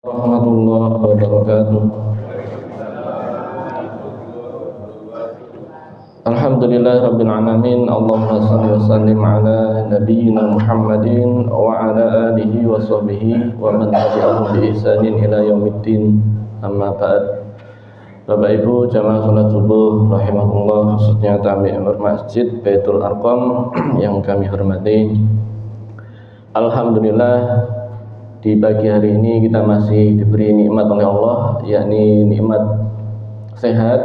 Warahmatullahi wabarakatuh. Alhamdulillah rabbil alamin. Allahumma shalli wa sallim ala nabiyyina Muhammadin wa ala alihi wa sahbihi wa man tabi'ahum bi ihsanin ila yaumiddin. Amma ba'd. Bapak Ibu jamaah salat subuh rahimahullah, khususnya tamu Masjid Baitul Arqam yang kami hormati. Alhamdulillah, di pagi hari ini kita masih diberi nikmat oleh Allah, yakni nikmat sehat.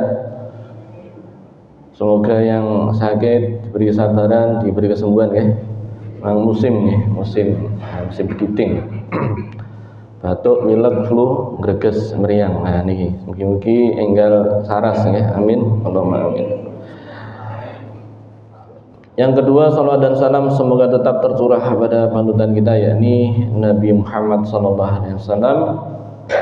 Semoga yang sakit diberi kesabaran, diberi kesembuhan ya. Memang musim giting. Batuk, pilek, flu, greges, meriang. Nah niki, mugi-mugi enggal saras ya. Amin. Allahumma amin. Yang kedua, salawat dan salam semoga tetap tercurah pada panutan kita, yakni Nabi Muhammad SAW,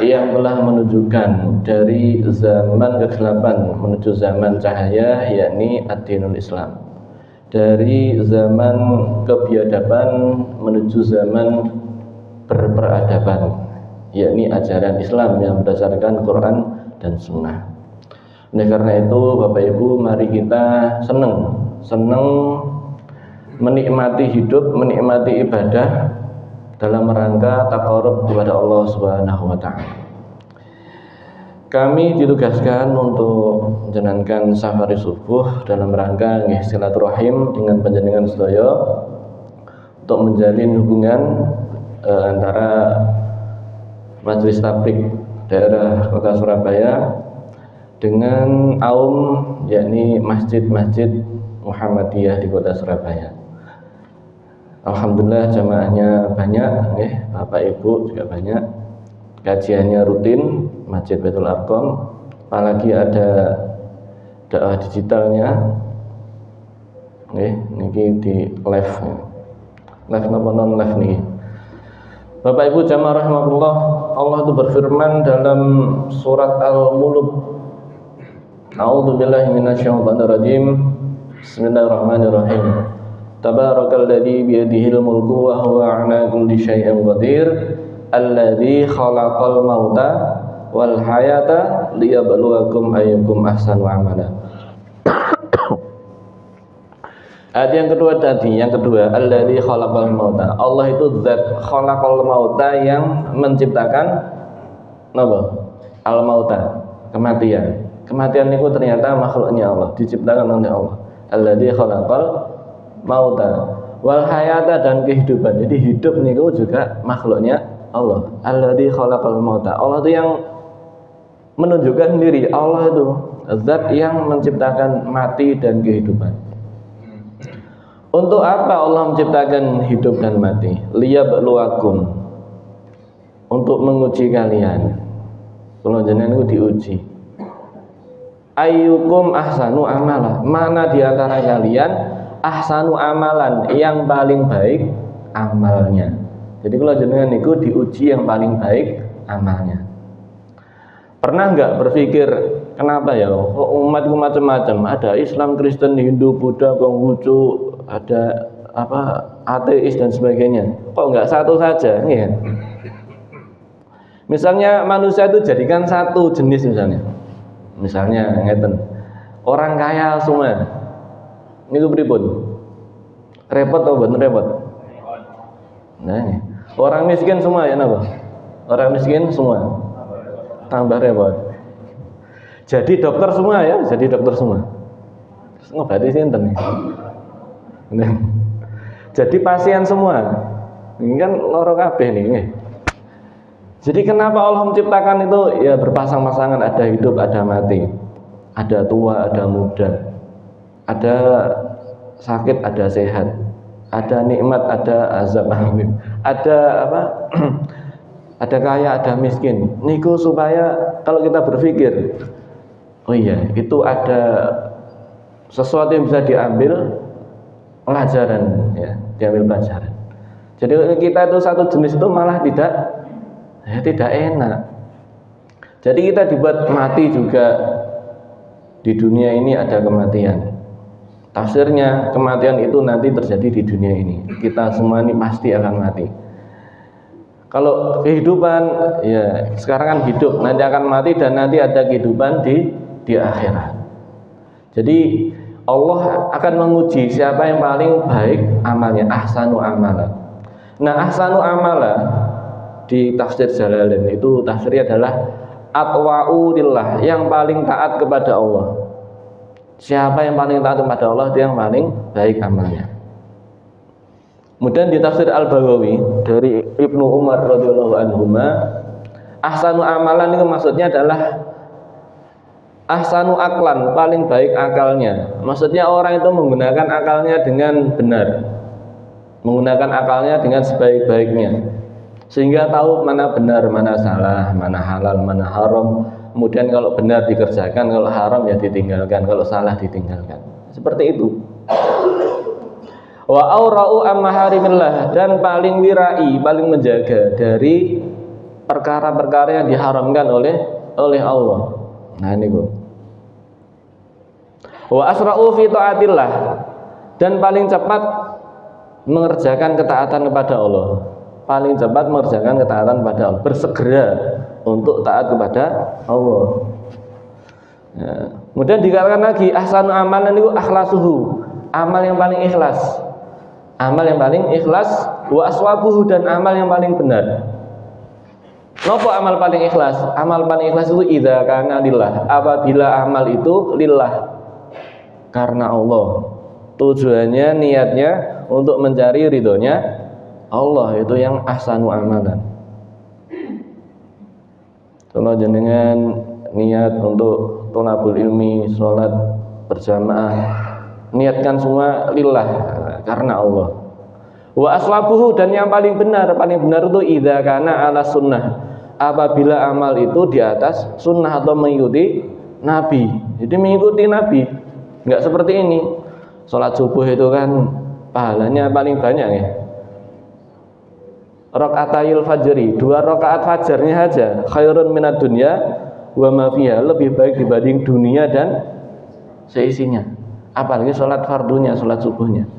yang telah menunjukkan dari zaman kegelapan menuju zaman cahaya, yakni ad-dinul Islam, dari zaman kebiadaban menuju zaman berperadaban, yakni ajaran Islam yang berdasarkan Quran dan Sunnah. Oleh karena itu, Bapak Ibu, mari kita senang menikmati hidup, menikmati ibadah dalam rangka taqarrub kepada Allah Subhanahu wa taala. Kami ditugaskan untuk menjalankan safari subuh dalam rangka silaturahim dengan panjenengan sedaya, untuk menjalin hubungan antara Majelis Tabligh daerah Kota Surabaya dengan yakni masjid-masjid Muhammadiyah di Kota Surabaya. Alhamdulillah jamaahnya banyak, Bapak Ibu juga banyak. Kajiannya rutin, Masjid Baitul Arqam. Apalagi ada dakwah digitalnya. Niki di live napa non live nih. Bapak Ibu jamaah rahmatullah, Allah itu berfirman dalam surat Al-Mulk. A'udzubillahi minasyaitonirrajim. Bismillahirrahmanirrahim. Tabarakalladzi biyadihil mulku wa huwa 'ala kulli syai'in qadir. Alladzi khalaqal mauta wal hayata liyabluwakum ayyukum ahsanu amala. Ayat yang kedua, alladzi khalaqal mauta. Allah itu zat khalaqal mauta yang menciptakan napa? Al mauta, kematian. Kematian itu ternyata makhluknya Allah, diciptakan oleh Allah. Alladzi khalaqal mauta wal hayata, dan kehidupan. Jadi hidup niku juga makhluknya Allah. Alladzi khalaqal mauta. Allah itu yang menunjukkan sendiri. Allah itu zat yang menciptakan mati dan kehidupan. Untuk apa Allah menciptakan hidup dan mati? Liyabluwakum, untuk menguji kalian. Kalau jenengan itu diuji. Ayyukum ahsanu amala, mana di antara kalian ahsanu amalan, yang paling baik amalnya. Jadi kalau jenengan itu diuji yang paling baik amalnya. Pernah enggak berpikir kenapa ya kok umatku macam-macam, ada Islam, Kristen, Hindu, Buddha, Konghucu, ada ateis dan sebagainya, kok enggak satu saja ya? Misalnya manusia itu jadikan satu jenis, misalnya ngeten, orang kaya semua niku pripun? Repot atau mboten repot? Nah, orang miskin semua ya napa? Orang miskin semua tambah repot. Jadi dokter semua ya, jadi dokter semua. Terus ngobati sinten nih? Jadi pasien semua. Ini kan loro kabeh nih. Jadi kenapa Allah menciptakan itu? Ya berpasang-pasangan, ada hidup, ada mati. Ada tua, ada muda. Ada sakit, ada sehat. Ada nikmat, ada azab. Ada ada kaya, ada miskin. Niku supaya kalau kita berpikir, oh iya, itu ada sesuatu yang bisa diambil pelajaran, ya, diambil pelajaran. Jadi kita itu satu jenis itu malah tidak enak. Jadi kita dibuat mati juga. Di dunia ini ada kematian. Tafsirnya, kematian itu nanti terjadi di dunia ini. Kita semua ini pasti akan mati. Kalau kehidupan ya sekarang kan hidup, nanti akan mati dan nanti ada kehidupan di akhirat. Jadi Allah akan menguji siapa yang paling baik amalnya, ahsanu amala. Nah, ahsanu amala di tafsir Jalalain itu tafsirnya adalah atwa'u lillah, yang paling taat kepada Allah. Siapa yang paling taat kepada Allah itu yang paling baik amalnya. Kemudian di tafsir Al-Baghawi dari Ibnu Umar radhiyallahu anhuma, ahsanu amalan itu maksudnya adalah ahsanu aklan, paling baik akalnya. Maksudnya orang itu menggunakan akalnya dengan benar, menggunakan akalnya dengan sebaik-baiknya, sehingga tahu mana benar, mana salah, mana halal, mana haram. Kemudian kalau benar dikerjakan, kalau haram ya ditinggalkan, kalau salah ditinggalkan. Seperti itu. Wa aura'u ammaharimillah, dan paling wirai, paling menjaga dari perkara-perkara yang diharamkan oleh Allah. Nah ini Bu. Wa asra'u fi taatillah, dan paling cepat mengerjakan ketaatan kepada Allah. Paling cepat mengerjakan ketaatan kepada Allah, bersegera untuk taat kepada Allah. Ya. Kemudian dikatakan lagi ahsanu amalan itu akhlasuhu, amal yang paling ikhlas. Amal yang paling ikhlas, wa aswabuhu, dan amal yang paling benar. Nopo amal paling ikhlas? Amal paling ikhlas itu idza kana lillah, apabila amal itu lillah, karena Allah. Tujuannya, niatnya untuk mencari ridhonya Allah, itu yang ahsanu amalan. Kalau jenengan niat untuk thalabul ilmi, sholat berjamaah, niatkan semua lillah, karena Allah. Wa aswabuhu, dan yang paling benar itu idza kana ala sunnah, apabila amal itu di atas sunnah atau mengikuti Nabi. Jadi mengikuti Nabi, enggak seperti ini. Sholat subuh itu kan pahalanya paling banyak ya. Rakaatayil fajri, 2 rakaat fajarnya aja khairun minad dunya wa ma fiha, lebih baik dibanding dunia dan seisinya. Apalagi sholat fardunya, sholat subuhnya.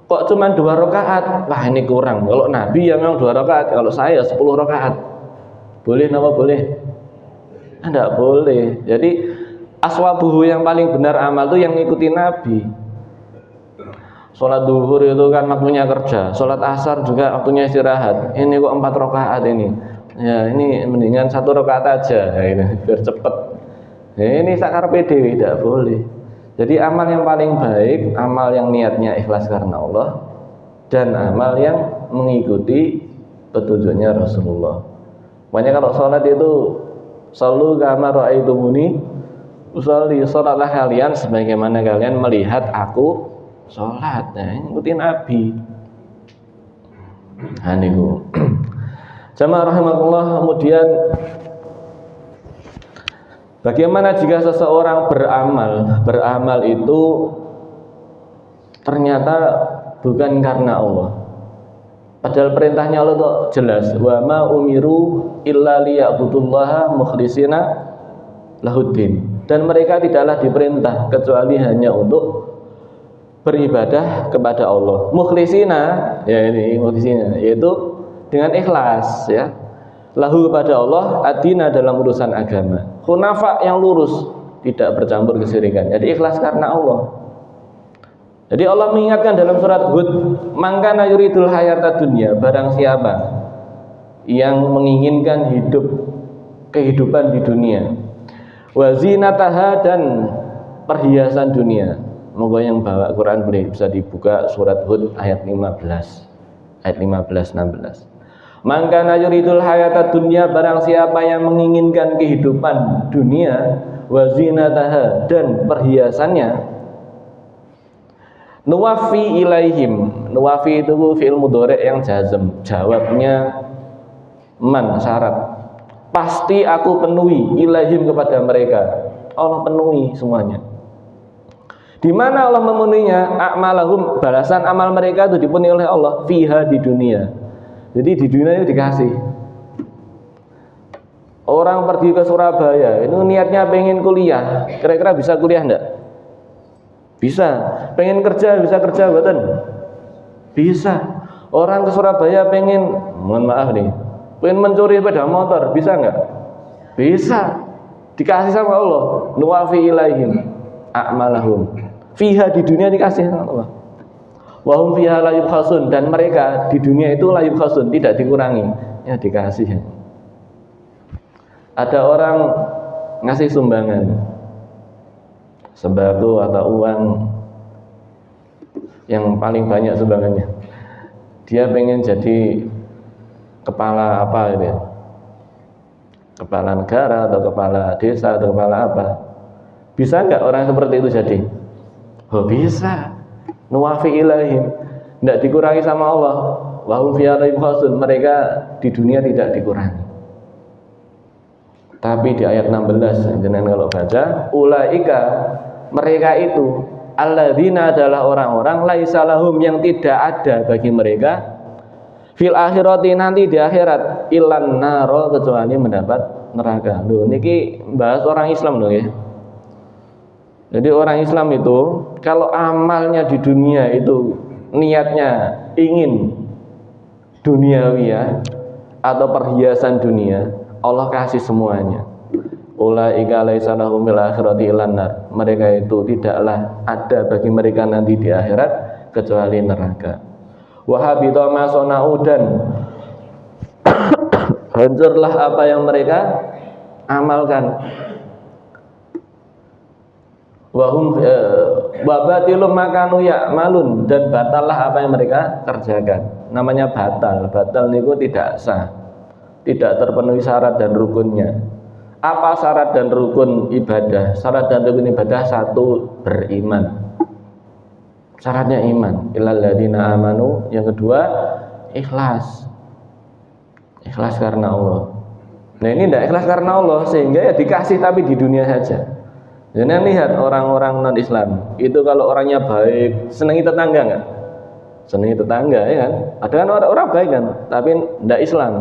Kok cuma 2 rakaat? Wah ini kurang. Kalau Nabi yang memang 2 rakaat, kalau saya 10 rakaat. Boleh apa boleh? Tidak boleh. Jadi aswabuhu, yang paling benar amal itu yang ngikuti Nabi. Sholat duhur itu kan waktunya kerja, sholat asar juga waktunya istirahat. Ini kok 4 rakaat ini. Ya ini mendingan 1 rakaat aja, ya, ini biar cepet. Ya, ini sakar pede, tidak boleh. Jadi amal yang paling baik, amal yang niatnya ikhlas karena Allah, dan amal yang mengikuti petunjuknya Rasulullah. Makanya kalau sholat itu shallu kama ra'aitumuni usolli, sholatlah kalian sebagaimana kalian melihat aku sholat. Nah, ikutin Nabi. Aniku. Jamaah rahimakumullah. Kemudian bagaimana jika seseorang beramal itu ternyata bukan karena Allah, padahal perintahnya Allah itu jelas, wa ma umiru illa liya'budullaha mukhlishina lahuddin, dan mereka tidaklah diperintah kecuali hanya untuk beribadah kepada Allah. Mukhlishina, ya ini mukhlishina, yaitu dengan ikhlas ya. Lahu kepada Allah, adina dalam urusan agama. Hunafa, yang lurus, tidak bercampur kesyirikan. Jadi ikhlas karena Allah. Jadi Allah mengingatkan dalam surat Hud, mangkana yuridul hayata dunya, barang siapa yang menginginkan kehidupan di dunia, wa zinataha, dan perhiasan dunia. Moga yang bawa Quran boleh bisa dibuka surat Hud ayat 15, ayat 15-16. Mangkana yuridul hayata dunya, barang siapa yang menginginkan kehidupan dunia, wa zinataha, dan perhiasannya, nuwafi ilaihim. Nuwafi itu fi'il mudhari' yang jazm, jawabnya man, syarat. Pasti aku penuhi, ilaihim, kepada mereka. Allah penuhi semuanya. Di mana Allah memenuhinya? A'malahum, balasan amal mereka itu dipenuhi oleh Allah fiha, di dunia. Jadi di dunia itu dikasih. Orang pergi ke Surabaya, itu niatnya pengen kuliah, kira-kira bisa kuliah enggak? Bisa. Pengen kerja, bisa kerja, betul? Bisa. Orang ke Surabaya pengen, mohon maaf nih, pengen mencuri sepeda motor, bisa nggak? Bisa. Dikasih sama Allah. Nuwafi ilaihim a'malahum. Fiha, di dunia dikasih sama Allah. Wahum fiha la yubkhasun, dan mereka di dunia itu la yubkhasun, tidak dikurangi. Ya dikasih. Ada orang ngasih sumbangan sembako atau uang yang paling banyak sumbangannya. Dia pengen jadi kepala apa gitu ya, kepala negara atau kepala desa atau kepala apa. Bisa nggak orang seperti itu jadi? Oh bisa. Nuwafi ilaihim, tidak dikurangi sama Allah. Wahum fiha la yubkhasun, mereka di dunia tidak dikurangi. Tapi di ayat 16 jangan kalau baca, ulaika, mereka itu alladzina adalah orang-orang laisa lahum, yang tidak ada bagi mereka fil akhirati, nanti di akhirat, ilan naro, kecuali mendapat neraka. Loh niki bahas orang Islam loh ya. Jadi orang Islam itu kalau amalnya di dunia itu niatnya ingin duniawi ya, atau perhiasan dunia, Allah kasih semuanya. Ulaika laisa lahum fil akhirati ilan nar, mereka itu tidaklah ada bagi mereka nanti di akhirat kecuali neraka. Wa habita ma sana'u, dan hancurlah apa yang mereka amalkan. Wahum babatilum makanu ya'malun, dan batallah apa yang mereka kerjakan. Namanya batal niku tidak sah, tidak terpenuhi syarat dan rukunnya. Apa syarat dan rukun ibadah? Syarat dan rukun ibadah, satu, beriman. Syaratnya iman, illal ladzina amanu. Yang kedua, ikhlas. Ikhlas karena Allah. Nah ini tidak ikhlas karena Allah, sehingga ya dikasih tapi di dunia saja. Jangan lihat orang-orang non-Islam itu kalau orangnya baik, senangi tetangga nggak? Senangi tetangga ya kan? Ada kan orang baik kan, tapi tidak Islam.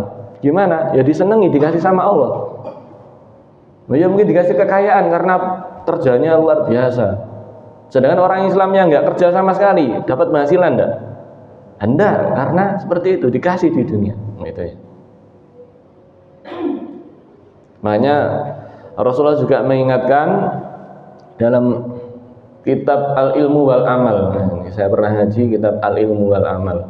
Gimana? Ya disenangi, dikasih sama Allah. Ya mungkin dikasih kekayaan karena kerjanya luar biasa. Sedangkan orang Islam yang nggak kerja sama sekali dapat penghasilan enggak? Enggak, karena seperti itu dikasih di dunia. Gitu ya. Makanya Rasulullah juga mengingatkan dalam kitab Al-Ilmu wal Amal. Nah, saya pernah ngaji kitab Al-Ilmu wal Amal.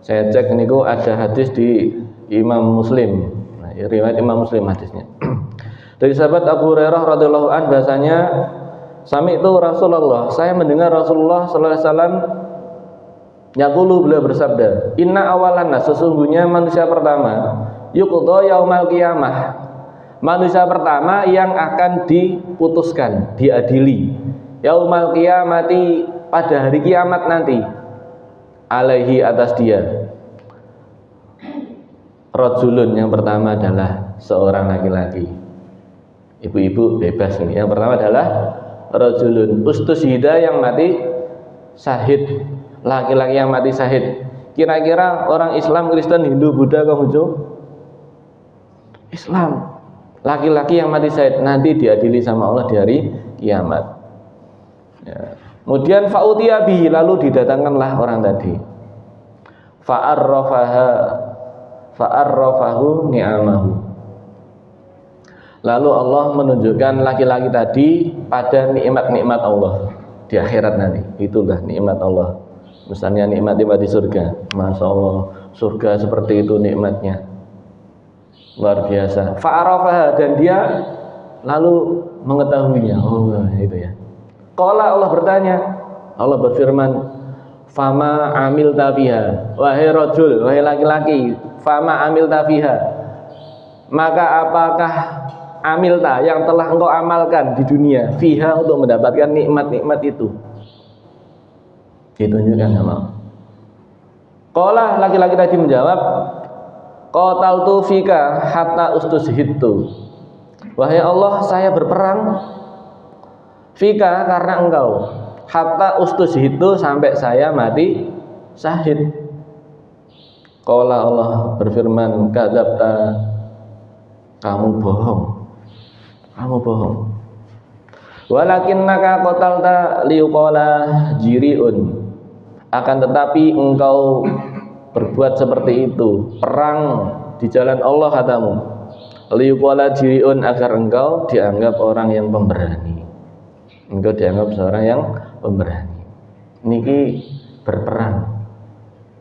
Saya cek niku ada hadis di Imam Muslim. Nah, riwayat Imam Muslim hadisnya. Dari sahabat Abu Hurairah radhiyallahu anhu, bahasanya sami itu Rasulullah, saya mendengar Rasulullah sallallahu alaihi wasallam yaqulu, beliau bersabda, inna awalanna, sesungguhnya manusia pertama, yuqda yaumal qiyamah, manusia pertama yang akan diputuskan, diadili yaumal qiyamati, pada hari kiamat nanti, alaihi, atas dia, rajulun, yang pertama adalah seorang laki-laki. Ibu-ibu bebas nih. Yang pertama adalah rajulun ustushida, yang mati syahid, laki-laki yang mati syahid. Kira-kira orang Islam, Kristen, Hindu, Buddha, Konghucu? Islam. Laki-laki yang mati syahid nanti diadili sama Allah di hari kiamat. Ya. Kemudian fa'utiya bihi, lalu didatangkanlah orang tadi. Fa'arrafahu ni'amahu. Lalu Allah menunjukkan laki-laki tadi pada nikmat-nikmat Allah di akhirat nanti. Itulah nikmat Allah. Misalnya nikmat-nikmat di surga. Masya Allah, surga seperti itu nikmatnya, luar biasa. Fa'arafaha, dan dia lalu mengetahuinya. Oh itu ya. Qala, Allah bertanya, Allah berfirman, fama amil tafiha, wahai rajul, wahai laki-laki, fama amil tafiha, maka apakah amilta, yang telah engkau amalkan di dunia, fiha, untuk mendapatkan nikmat-nikmat itu? Ditunjukkan sama. Qala, laki-laki tadi menjawab, qataltu fika hatta ustushidtu, wahai Allah, saya berperang fika, karena engkau, hatta ustushidtu, sampai saya mati syahid. Qala, Allah berfirman, kadzabta, kamu bohong, kamu bohong. Walakinnaka qatalta liuqala jiriun, akan tetapi engkau berbuat seperti itu, perang di jalan Allah katamu, liyuqala jiriun, agar engkau dianggap orang yang pemberani, engkau dianggap seorang yang pemberani. Niki berperang.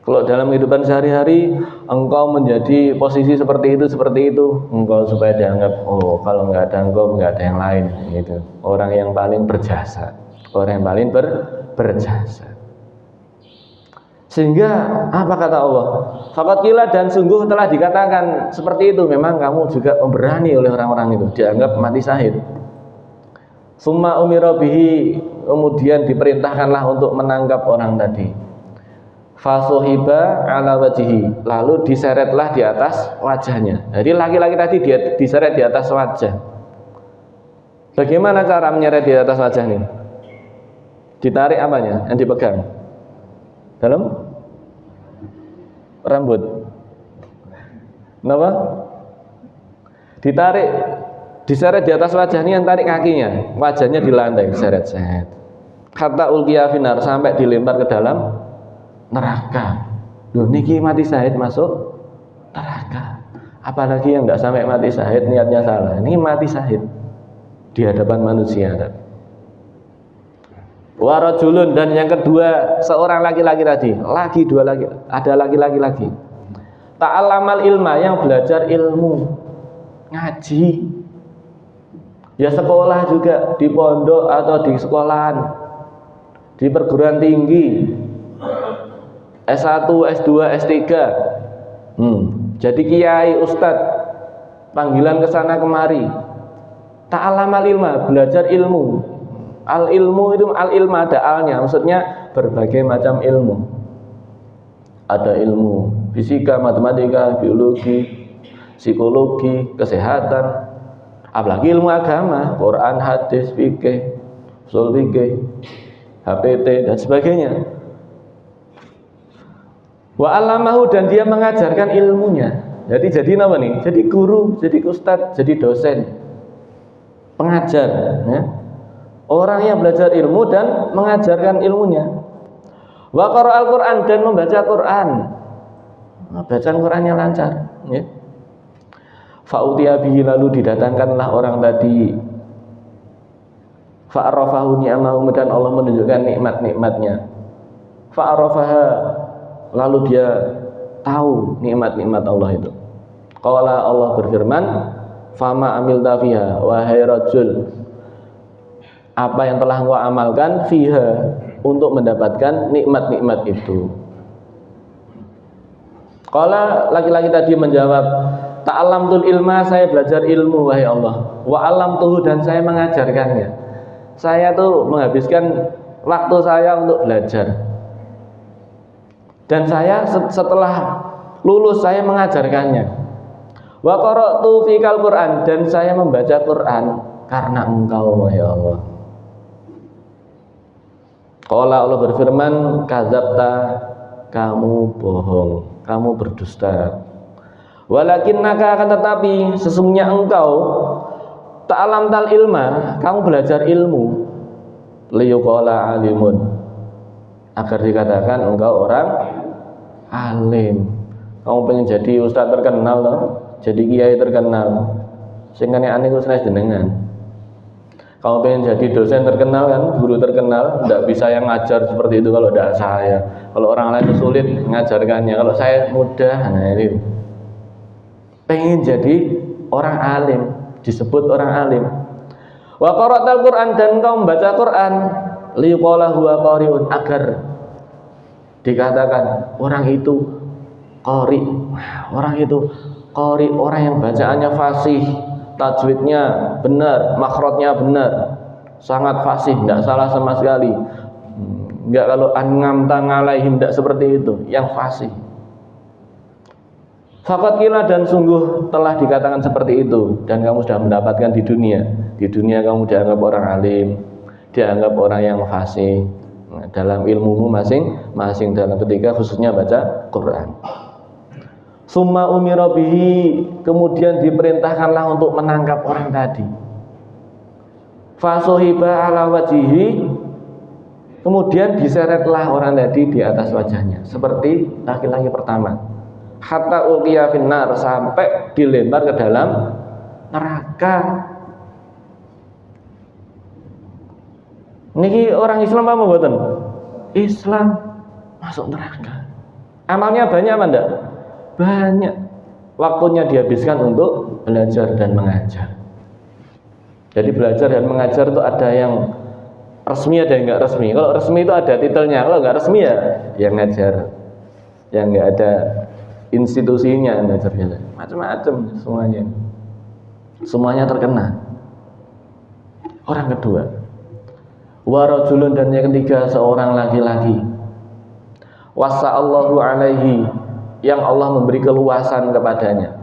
Kalau dalam kehidupan sehari-hari engkau menjadi posisi seperti itu, engkau supaya dianggap, oh kalau nggak ada engkau nggak ada yang lain, gitu. Orang yang paling berjasa, orang yang paling berjasa. Sehingga apa kata Allah? Faqad qila, dan sungguh telah dikatakan seperti itu. Memang kamu juga pemberani oleh orang-orang itu, dianggap mati syahid. Summa umira bihi, kemudian diperintahkanlah untuk menangkap orang tadi. Fasuhiba ala wajhi, lalu diseretlah di atas wajahnya. Jadi laki-laki tadi dia diseret di atas wajah. Bagaimana cara menyeret di atas wajah ini? Ditarik apanya? Yang dipegang dalam rambut. Kenapa? Ditarik, diseret di atas wajah ini, yang tarik kakinya, wajahnya di lantai, diseret-seret. Kata ulqiya finar, sampai dilempar ke dalam neraka. Loh, niki mati syahid masuk neraka. Apalagi yang nggak sampai mati syahid niatnya salah. Ini mati syahid di hadapan manusia. Warajulun, dan yang kedua seorang laki-laki tadi, lagi dua lagi, ada laki-laki lagi. Ta'allamal ilma, yang belajar ilmu, ngaji. Ya sekolah juga, di pondok atau di sekolahan, di perguruan tinggi. S1, S2, S3, jadi kiai, ustadz, panggilan ke sana kemari. Ta'allamal ilma, belajar ilmu. Al ilmu itu al ilma ada alnya, maksudnya berbagai macam ilmu. Ada ilmu fisika, matematika, biologi, psikologi, kesehatan, apalagi ilmu agama, Quran, hadis, fikih, ushul fikih, HPT dan sebagainya. Wa alamahu, dan dia mengajarkan ilmunya. Jadi apa nih? Jadi guru, jadi ustadz, jadi dosen, pengajar, ya. Orang yang belajar ilmu dan mengajarkan ilmunya. Wa qara'al Quran, dan membaca Quran. Bacaan Qurannya lancar, ya. Fa'utiya bihi, lalu didatangkanlah orang tadi. Fa'arafahu ni'amahu, dan Allah menunjukkan nikmat-nikmatnya. Fa'arafaha, lalu dia tahu nikmat-nikmat Allah itu. Qala, Allah berfirman, fama amilta fiha, wahai rajul, apa yang telah engkau amalkan fiha, untuk mendapatkan nikmat-nikmat itu. Qala, laki-laki tadi menjawab, ta'allamtul ilma, saya belajar ilmu wahai Allah, wa alamtuhu, dan saya mengajarkannya. Saya tuh menghabiskan waktu saya untuk belajar. Dan saya setelah lulus saya mengajarkannya. Wa qara'tu fikal Quran, dan saya membaca Quran karena engkau wahai Allah. Qala, Allah berfirman, kadzabta, kamu bohong, kamu berdusta. Walakinnaka, akan tetapi sesungguhnya engkau, ta'alamtal ilma, kamu belajar ilmu, liyuqala alimun, agar dikatakan engkau orang alim. Kamu pengen jadi ustaz terkenal loh, jadi kiai terkenal, sehingga aneh itu saya jenengan. Kamu pengen jadi dosen terkenal kan, guru terkenal, tidak bisa yang ngajar seperti itu kalau tidak saya. Kalau orang lain itu sulit mengajarkannya, kalau saya mudah. Nah ini pengen jadi orang alim, disebut orang alim. Wa qara'tal Quran, dan kau membaca Quran, liqala huwa qari'un, agar dikatakan orang itu qari. Orang itu qari, orang yang bacaannya fasih, tajwidnya benar, makhrajnya benar, sangat fasih, tidak salah sama sekali. Enggak kalau an'amta 'alaihim, tidak seperti itu, yang fasih. Faqad qila, dan sungguh telah dikatakan seperti itu, dan kamu sudah mendapatkan di dunia. Di dunia kamu dianggap orang alim, dianggap orang yang fasih, dalam ilmumu masing-masing, dalam ketika khususnya baca Quran. Summa umira bihi, kemudian diperintahkanlah untuk menangkap orang tadi. Fasuhiba ala wajihi, Kemudian diseretlah orang tadi di atas wajahnya seperti laki-laki pertama. Hatta ulqiya finnar, sampai dilempar ke dalam neraka. Niki orang Islam apa mboten? Islam masuk neraka. Amalnya banyak apa enggak? Banyak. Waktunya dihabiskan untuk belajar dan mengajar. Jadi belajar dan mengajar itu ada yang resmi, ada yang enggak resmi. Kalau resmi itu ada titelnya, kalau enggak resmi ya yang ngajar, yang enggak ada institusinya ngajarnya. Macam-macam semuanya terkena. Orang kedua, warajulun, dan yang ketiga seorang laki-laki, wasa'allahu alaihi, yang Allah memberi keluasan kepadanya,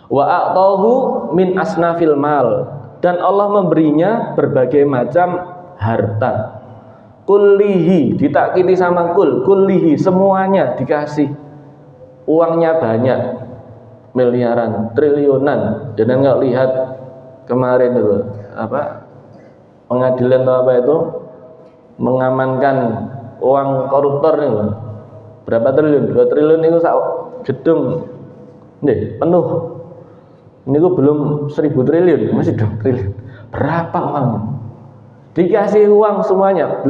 wa a'tahu min asnafil mal, dan Allah memberinya berbagai macam harta. Kullihi, ditakkiti sama kullihi, semuanya dikasih. Uangnya banyak, miliaran, triliunan. Jangan nggak lihat kemarin itu apa, pengadilan atau apa itu mengamankan uang koruptor itu berapa triliun? 2 triliun itu gedung nih penuh. Ini gue belum 1000 triliun, masih 2 triliun. Berapa uang? Dikasih uang semuanya.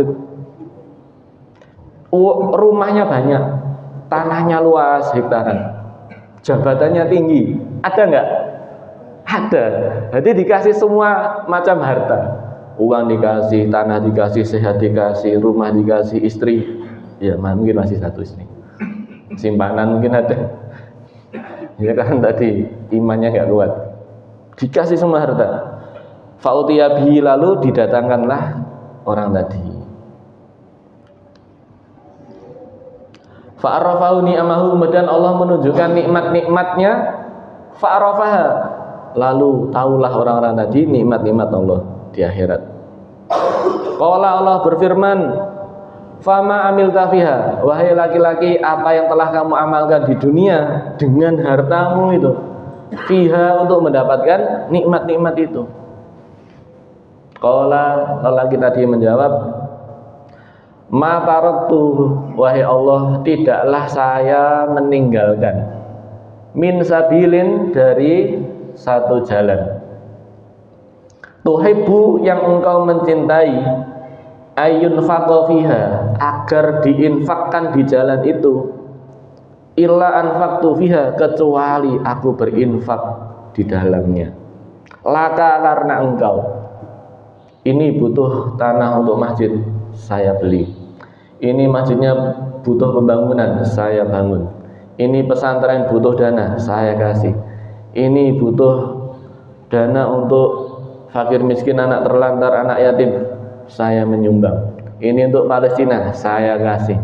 Rumahnya banyak, tanahnya luas hektaran, jabatannya tinggi. Ada nggak? Ada. Jadi dikasih semua macam harta. Uang dikasih, tanah dikasih, sehat dikasih, rumah dikasih, istri. Ya mungkin masih 1 istri. Simpanan mungkin ada. Ya kan tadi imannya nggak kuat. Dikasih semua harta. Fa'utiya bihi, lalu didatangkanlah orang tadi. Fa'arafahu ni'amahu, kemudian Allah menunjukkan nikmat-nikmatnya. Fa'arafaha, lalu tahulah orang-orang tadi nikmat-nikmat Allah di akhirat. Qala, Allah berfirman, fama amilta fiha, wahai laki-laki, apa yang telah kamu amalkan di dunia dengan hartamu itu, fiha, untuk mendapatkan nikmat-nikmat itu. Qala, lelaki tadi menjawab, ma taraktu, wahai Allah, tidaklah saya meninggalkan, min sabilin, dari satu jalan, tuhibbu, yang engkau mencintai, ayun fiha, agar diinfakkan di jalan itu, illa anfaqtu fiha, kecuali aku berinfak di dalamnya, laka, karena engkau. Ini butuh tanah untuk masjid, saya beli. Ini masjidnya butuh pembangunan, saya bangun. Ini pesantren butuh dana, saya kasih. Ini butuh dana untuk fakir miskin, anak terlantar, anak yatim, saya menyumbang. Ini untuk Palestina, saya kasih.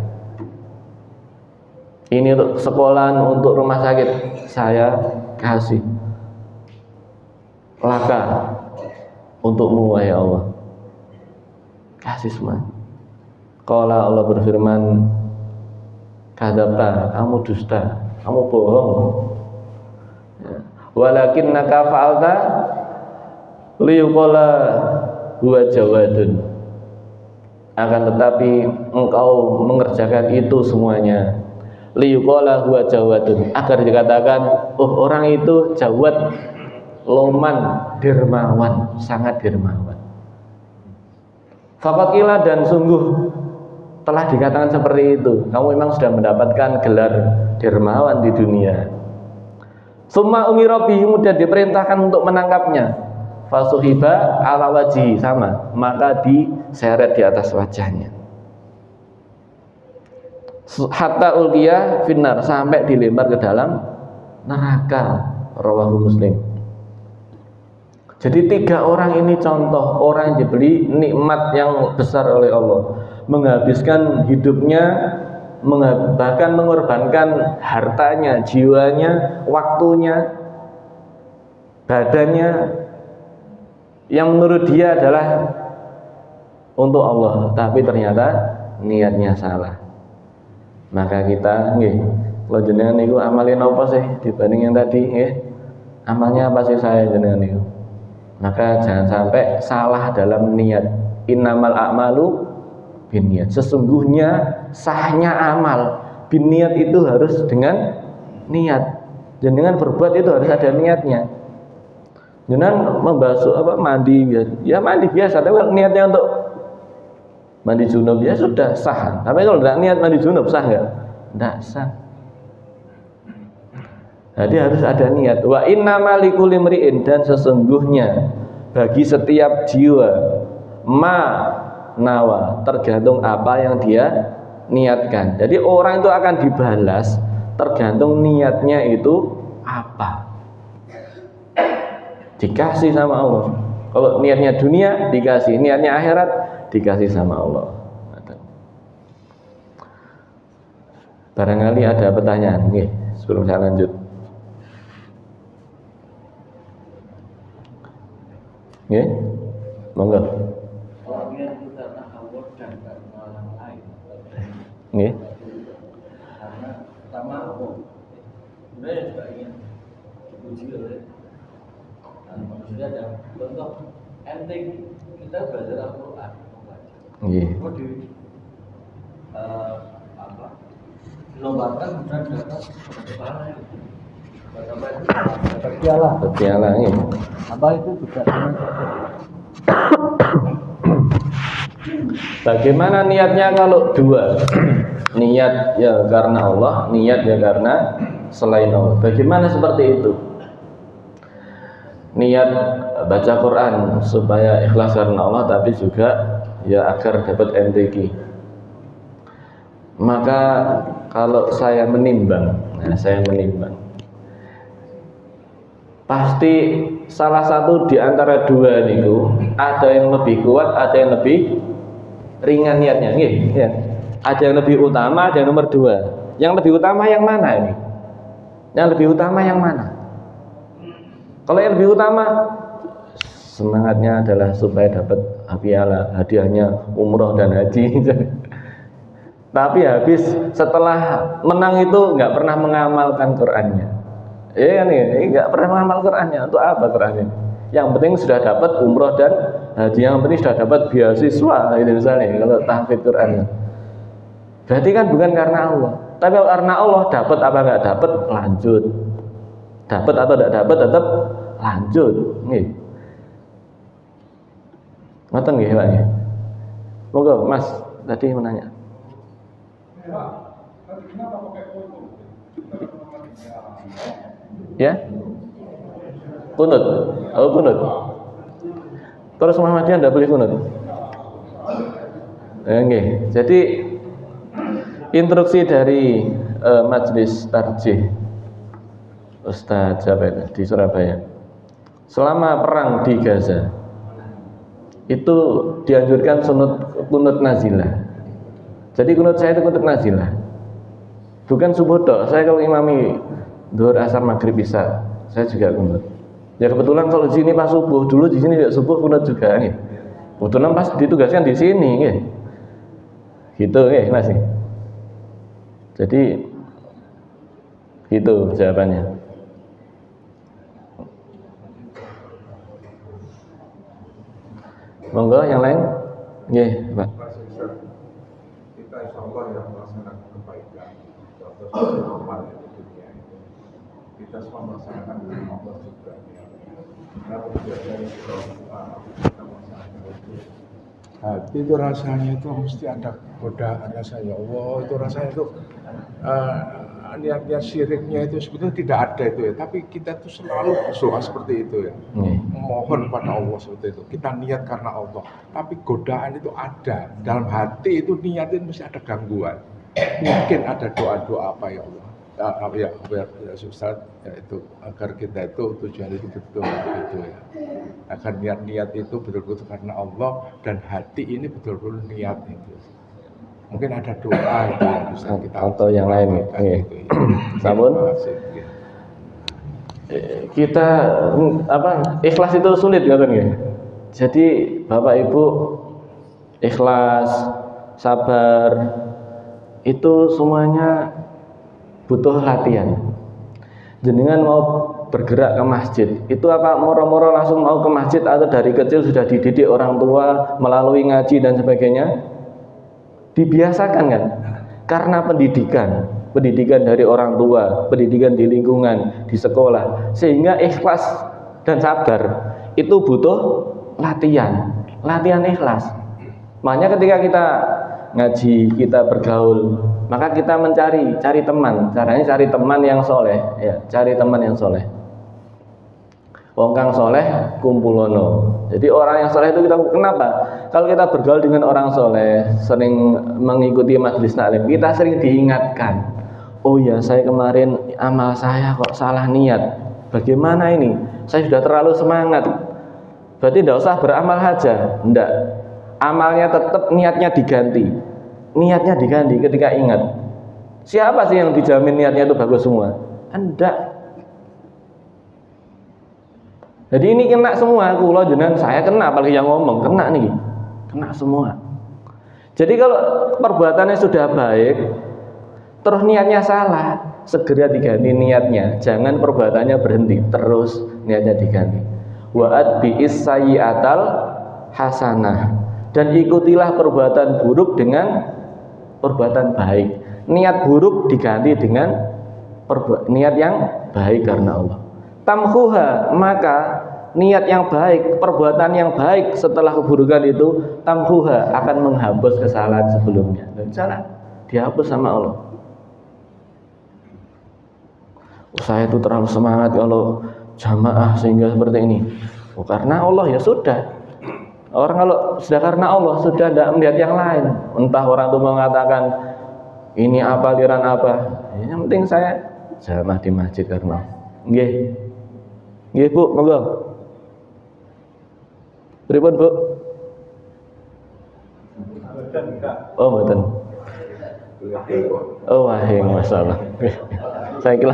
Ini untuk sekolahan, untuk rumah sakit, saya kasih. Laka, untukmu wahai Allah, kasih semua. Qala, Allah berfirman, kadzabta, kamu dusta, kamu bohong. Walakinnaka fa'alta liyuqala huwa jawadun, akan tetapi engkau mengerjakan itu semuanya, liyuqala huwa jawadun, agar dikatakan, oh orang itu jawad, loman, dermawan, sangat dermawan. Faqila, dan sungguh telah dikatakan seperti itu, kamu memang sudah mendapatkan gelar dermawan di dunia. Summa umira bihi, kemudian diperintahkan untuk menangkapnya. Fasuhiba ala wajhi, sama, maka diseret di atas wajahnya. Hatta ulqiya finnar, sampai dilempar ke dalam neraka. Rawahu Muslim. Jadi 3 orang ini contoh orang yang diberi nikmat yang besar oleh Allah, menghabiskan hidupnya, bahkan mengorbankan hartanya, jiwanya, waktunya, badannya, yang menurut dia adalah untuk Allah, tapi ternyata niatnya salah. Maka kita kalau jenengan niku amalin apa sih dibanding yang tadi, amalnya apa sih saya jenengan niku? Maka jangan sampai salah dalam niat. Innamal a'malu Biniat. Sesungguhnya sahnya amal biniat itu harus dengan niat. Jenengan berbuat itu harus ada niatnya. Jenengan membasuh mandi ya mandi biasa, tapi kalau niatnya untuk mandi junub ya sudah sah. Tapi kalau tidak niat mandi junub sah nggak? Tidak sah. Jadi harus ada niat. Wa inna likulli imri'in, dan sesungguhnya bagi setiap jiwa ma nawa, tergantung apa yang dia niatkan. Jadi orang itu akan dibalas tergantung niatnya itu apa. Dikasih sama Allah. Kalau niatnya dunia dikasih, niatnya akhirat dikasih sama Allah. Barangkali ada pertanyaan nih sebelum saya lanjut. Nggih, monggo. Orangnya itu karena Allah dan karena orang lain. Nggih. Karena pertama Allah, sebenarnya juga ingin dipuji oleh manusia, dan contoh enteng kita belajar Al-Quran, membaca. Nggih. Mau dilombakan bukan dapat kepala itu. Dapat Piala ini. apa itu juga Bagaimana niatnya kalau dua? Niat ya karena Allah, niat ya karena selain Allah. Bagaimana seperti itu? Niat baca Quran supaya ikhlas karena Allah, tapi juga ya agar dapat MTQ. Maka kalau saya menimbang, pasti salah satu di antara dua niku ada yang lebih kuat, ada yang lebih ringan niatnya, ya. Ada yang lebih utama, ada yang nomor dua. Yang lebih utama yang mana ini? Yang lebih utama yang mana? Kalau yang lebih utama semangatnya adalah supaya dapat piala, hadiahnya umroh dan haji. Tapi habis setelah menang itu nggak pernah mengamalkan Qurannya. Iya kan ini nggak pernah mengamal Qurannya. Untuk apa Qurannya? Yang penting sudah dapat umroh dan haji, yang penting sudah dapat beasiswa itu misalnya kalau tahfidz Quran. Berarti kan bukan karena Allah. Tapi kalau karena Allah, dapat apa nggak dapat lanjut. Dapat atau tidak dapat tetap lanjut. Nih. Ngoten nggih Pak ya. Monggo Mas tadi menanya. Ya? Kunut. Oh, kunut. Terus Muhammadiyah tidak boleh kunut. Oke. Jadi instruksi dari Majelis Tarjih Ustadz siapa itu di Surabaya. Selama perang di Gaza itu dianjurkan kunut nazilah. Jadi kunut saya itu kunut nazilah. Bukan subuh dok. Saya kalau imami Dhuhr, Asar, Maghrib, Isya, saya juga kunut. Ya kebetulan kalau di sini pas subuh, dulu di sini juga subuh kunut juga nih. Kebetulan pas ditugaskan di sini nih. Gitu nih Mas. Jadi itu jawabannya. Monggo yang lain. Nggih, Pak. Kita insyaallah yang melaksanakan kebaikan atau amal di dunia ini, kita semua melaksanakan dengan Allah juga. Kalau tidak kita melaksanakan itu, hati itu rasanya itu mesti ada godaan rasanya. Allah itu rasanya itu niat-niat syiriknya itu sebetulnya tidak ada itu ya, tapi kita tuh selalu berdoa seperti itu ya, mohon pada Allah seperti itu. Kita niat karena Allah, tapi godaan itu ada dalam hati, itu niatin mesti ada gangguan. Mungkin ada doa-doa apa ya Allah, ya Ustaz, ya itu agar kita itu tujuan itu betul gitu ya, agar niat-niat itu betul-betul karena Allah dan hati ini betul-betul niat itu. Mungkin ada doa itu yang bisa kita atau yang lain gitu. Sampun kita ikhlas itu sulit kan ya. Jadi Bapak Ibu ikhlas, sabar itu semuanya butuh latihan. Jenengan mau bergerak ke masjid, itu apa moro-moro langsung mau ke masjid atau dari kecil sudah dididik orang tua melalui ngaji dan sebagainya? Dibiasakan kan? Karena pendidikan dari orang tua, pendidikan di lingkungan, di sekolah, sehingga ikhlas dan sabar itu butuh latihan ikhlas. Makanya ketika kita ngaji, kita bergaul, maka kita cari teman. Caranya cari teman yang soleh, ya, cari teman yang soleh. Wong kang soleh kumpulono. Jadi orang yang soleh itu kita kenapa? Kalau kita bergaul dengan orang soleh, sering mengikuti majelis taklim, kita sering diingatkan. Oh ya, saya kemarin amal saya kok salah niat. Bagaimana ini? Saya sudah terlalu semangat. Berarti tidak usah beramal saja. Tidak. Amalnya tetap, niatnya diganti. Niatnya diganti ketika ingat. Siapa sih yang dijamin niatnya itu bagus semua? Tidak. Jadi ini kena semua, kula jenengan saya kena, apalagi yang ngomong kena nih, kena semua. Jadi kalau perbuatannya sudah baik, terus niatnya salah, segera diganti niatnya, jangan perbuatannya berhenti, terus niatnya diganti. Wa'ad bi'is sayyi'atal hasanah, dan ikutilah perbuatan buruk dengan perbuatan baik. Niat buruk diganti dengan niat yang baik karena Allah. Tamhuha, maka niat yang baik, perbuatan yang baik setelah keburukan itu, tamhuha, akan menghapus kesalahan sebelumnya. Dan salah dihapus sama Allah. Saya itu terlalu semangat kalau jamaah sehingga seperti ini. Oh, karena Allah ya sudah. Orang kalau sudah karena Allah, sudah tidak melihat yang lain. Entah orang itu mengatakan ini apa, aliran apa. Yang penting saya jamaah di masjid karena nggih. Nggih Bu, monggo. Pripun Bu? Oh, mboten. Oh, wahing masalah. Saya kira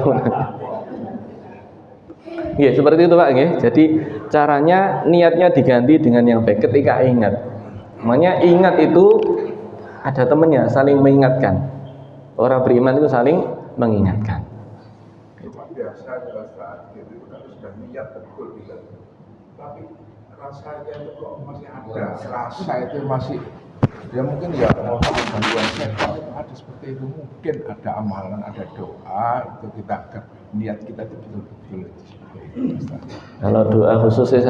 ya, seperti itu Pak nggih. Jadi caranya niatnya diganti dengan yang baik ketika ingat. Makanya ingat itu ada temannya, saling mengingatkan. Orang beriman itu saling mengingatkan. Biasa adalah saat itu kalau sudah niat betul gitu. Tapi rasanya itu kok masih ada. Rasa itu masih, ya mungkin ya mau bantuan setan itu ada seperti itu, mungkin ada amalan, ada doa itu kita akan niat kita itu betul-betul seperti itu. Kalau doa khususnya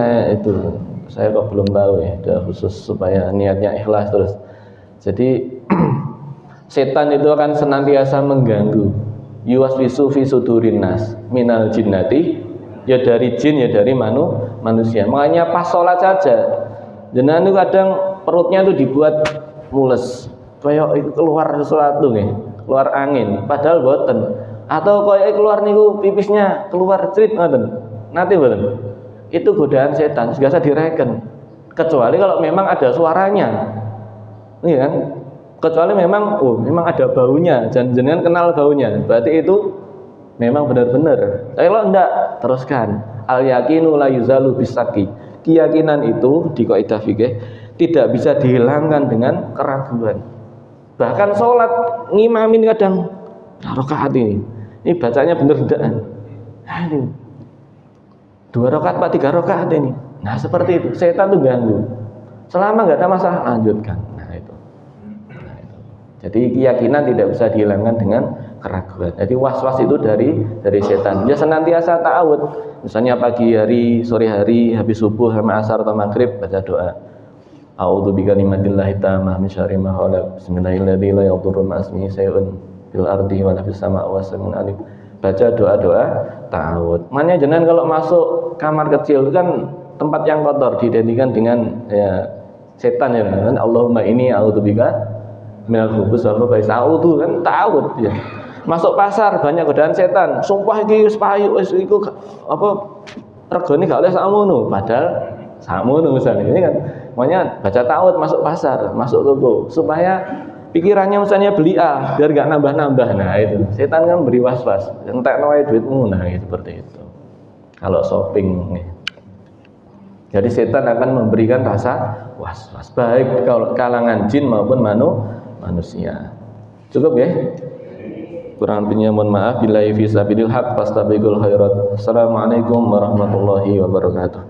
saya kok belum tahu ya, doa khusus supaya niatnya ikhlas terus. Jadi setan itu akan senantiasa mengganggu. Yuwaswisu fi sudurin nas minal jinnati, ya dari jin ya dari manusia. Makanya pas sholat saja, jenengan itu kadang perutnya itu dibuat mules, kayak keluar sesuatu nih, keluar angin, padahal boten. Atau kayak keluar niku pipisnya keluar cerit ngoten. Nanti boten. Itu godaan setan, biasa direken. Kecuali kalau memang ada suaranya. Iya kan? Kecuali memang ada baunya, jenengan kenal baunya, berarti itu memang benar-benar. Tapi kalau enggak, teruskan. Al yakinu la yuzalu bisaki. Keyakinan itu di kaidah fikih tidak bisa dihilangkan dengan keraguan. Bahkan sholat ngimamin kadang rakaat ini bacanya bener enggak? Nah, ini 2 rakaat apa 3 rakaat ini. Nah seperti itu, setan tuh ganggu. Selama enggak ada masalah, lanjutkan. Jadi keyakinan tidak bisa dihilangkan dengan keraguan. Jadi was-was itu dari setan. Dia senantiasa ta'awud. Misalnya pagi hari, sore hari, habis subuh sama asar atau maghrib baca doa. A'udzu bikalimatillahi tammah min syarri ma khalaq. Bismillahirrahmanirrahim. La yadurru ma ismihi syai'un fil ardi wa la fis sama'i wa sami'un alim. Baca doa-doa ta'awud. Makanya jangan kalau masuk kamar kecil itu kan tempat yang kotor diidentikan dengan ya setan ya kan. Allahumma inni a'udzubika minal khubus wal khaba'is. A'udzu kan ta'awud ya. Masuk pasar banyak godaan setan. Sumpah iki wis payu wis iku apa regane gak oleh sakmono, padahal sakmono misalnya. Ini kan makanya baca ta'awud masuk pasar, masuk toko supaya pikirannya misalnya beli A biar gak nambah-nambah. Nah itu setan kan beri was-was, entekno wae duitmu. Nah seperti itu kalau shopping nih. Jadi setan akan memberikan rasa was-was baik kalau kalangan jin maupun manusia. Cukup ya? Kurang lebihnya mohon maaf. Billahi fi sabilil haq fastabiqul khairat. Assalamualaikum warahmatullahi wabarakatuh.